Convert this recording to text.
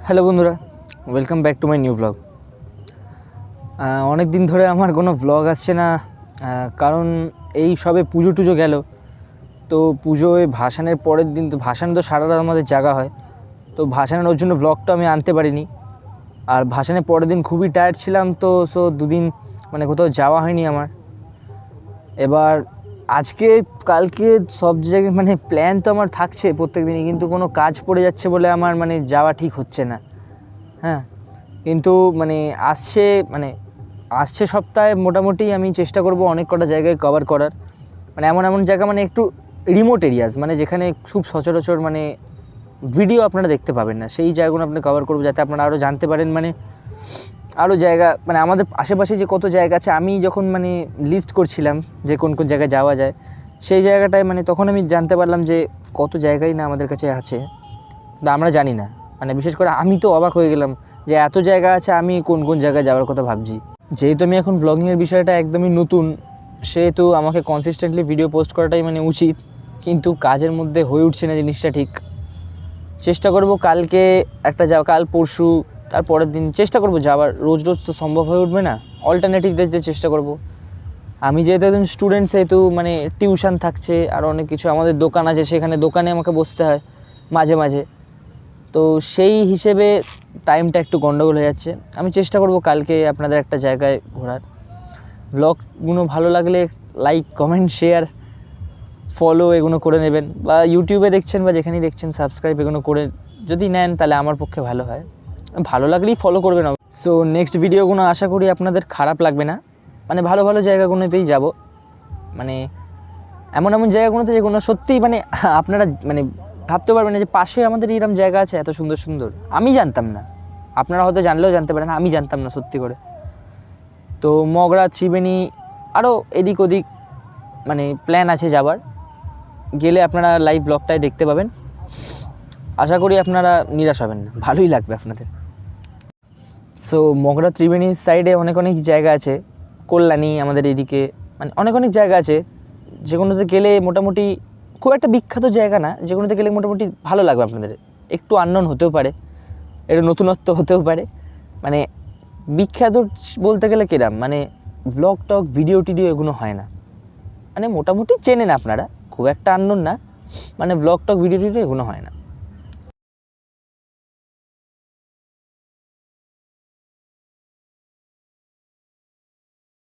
Hello বন্ধুরা, welcome back to my new blog. অনেক দিন ধরে আমার কোনো ব্লগ আসছে না, কারণ এই সবে পুজো টুজো গেল। তো পুজোয় ভাসানের পরের দিন, তো ভাসান তো সারা রাত আমাদের জাগা হয়, তো ভাসানের ওর জন্য ব্লগটা আমি আনতে পারিনি। আর ভাসানের পরের দিন খুবই টায়ার্ড ছিলাম, তো দুদিন মানে কোথাও যাওয়া হয়নি আমার। এবার আজকে কালকে সব জায়গায় মানে প্ল্যান তো আমার থাকছে প্রত্যেক দিনই, কিন্তু কোনো কাজ পড়ে যাচ্ছে বলে আমার মানে যাওয়া ঠিক হচ্ছে না। হ্যাঁ, কিন্তু আসছে সপ্তাহে মোটামুটি আমি চেষ্টা করব অনেক কটা জায়গায় কভার করার। মানে এমন জায়গা, মানে একটু রিমোট এরিয়াস, মানে যেখানে খুব সচরাচর মানে ভিডিও আপনারা দেখতে পাবেন না, সেই জায়গাগুলো আপনি কভার করবো, যাতে আপনারা আরও জানতে পারেন। মানে আরও জায়গা, মানে আমাদের আশেপাশে যে কত জায়গা আছে, আমি যখন মানে লিস্ট করছিলাম যে কোন কোন জায়গায় যাওয়া যায়, সেই জায়গাটায় মানে তখন আমি জানতে পারলাম যে কত জায়গায় না আমাদের কাছে আছে, কিন্তু আমরা জানি না। মানে বিশেষ করে আমি তো অবাক হয়ে গেলাম যে এত জায়গা আছে, আমি কোন কোন জায়গায় যাওয়ার কথা ভাবছি। যেহেতু আমি এখন ব্লগিংয়ের বিষয়টা একদমই নতুন, সেহেতু আমাকে কনসিস্টেন্টলি ভিডিও পোস্ট করাটাই মানে উচিত, কিন্তু কাজের মধ্যে হয়ে উঠছে না জিনিসটা ঠিক। চেষ্টা করব কালকে একটা যাওয়া, কাল পরশু, তারপরের দিন চেষ্টা করব যাওয়ার। রোজ রোজ তো সম্ভব হয়ে উঠবে না, অল্টারনেটিভ দেখতে চেষ্টা করব। আমি যেহেতু একজন স্টুডেন্ট, সেহেতু মানে টিউশন থাকছে, আর অনেক কিছু, আমাদের দোকান আছে, সেখানে দোকানে আমাকে বসতে হয় মাঝে মাঝে। তো সেই হিসেবে টাইমটা একটু গন্ডগোল হয়ে যাচ্ছে। আমি চেষ্টা করব কালকে আপনাদের একটা জায়গায় ঘোরার। ব্লগগুলো ভালো লাগলে লাইক, কমেন্ট, শেয়ার, ফলো এগুলো করে নেবেন, বা ইউটিউবে দেখছেন বা যেখানেই দেখছেন সাবস্ক্রাইব এগুলো করে যদি নেন তাহলে আমার পক্ষে ভালো হয়। ভালো লাগলেই ফলো করবেন। সো নেক্সট ভিডিওগুলো আশা করি আপনাদের খারাপ লাগবে না। মানে ভালো ভালো জায়গাগুলোতেই যাব, মানে এমন জায়গাগুলোতে যেগুলো সত্যিই মানে আপনারা মানে ভাবতে পারবেন না যে পাশে আমাদের এরকম জায়গা আছে এত সুন্দর সুন্দর। আমি জানতাম না, আপনারা হয়তো জানলেও জানতে পারেন, আমি জানতাম না সত্যি করে। তো মগরা, ত্রিবেণী, আরও এদিক ওদিক মানে প্ল্যান আছে যাবার। গেলে আপনারা লাইভ ব্লগটাই দেখতে পাবেন। আশা করি আপনারা নিরাশ হবেন না, ভালোই লাগবে আপনাদের। সো মগরা, ত্রিবেণীর সাইডে অনেক জায়গা আছে, কল্যাণী আমাদের এদিকে, মানে অনেক জায়গা আছে যেগুলোতে গেলে মোটামুটি খুব একটা বিখ্যাত জায়গা না, যেগুলোতে গেলে মোটামুটি ভালো লাগবে আপনাদের। একটু আননোন হতেও পারে, একটু নতুনত্ব হতেও পারে। মানে বিখ্যাত বলতে গেলে কিরম, মানে ব্লগ টক, ভিডিও টিডিও এগুলো হয় না, মানে মোটামুটি চেনেন আপনারা, খুব একটা আননোন না, মানে ব্লগ টক, ভিডিও টিডিও এগুলো হয় না।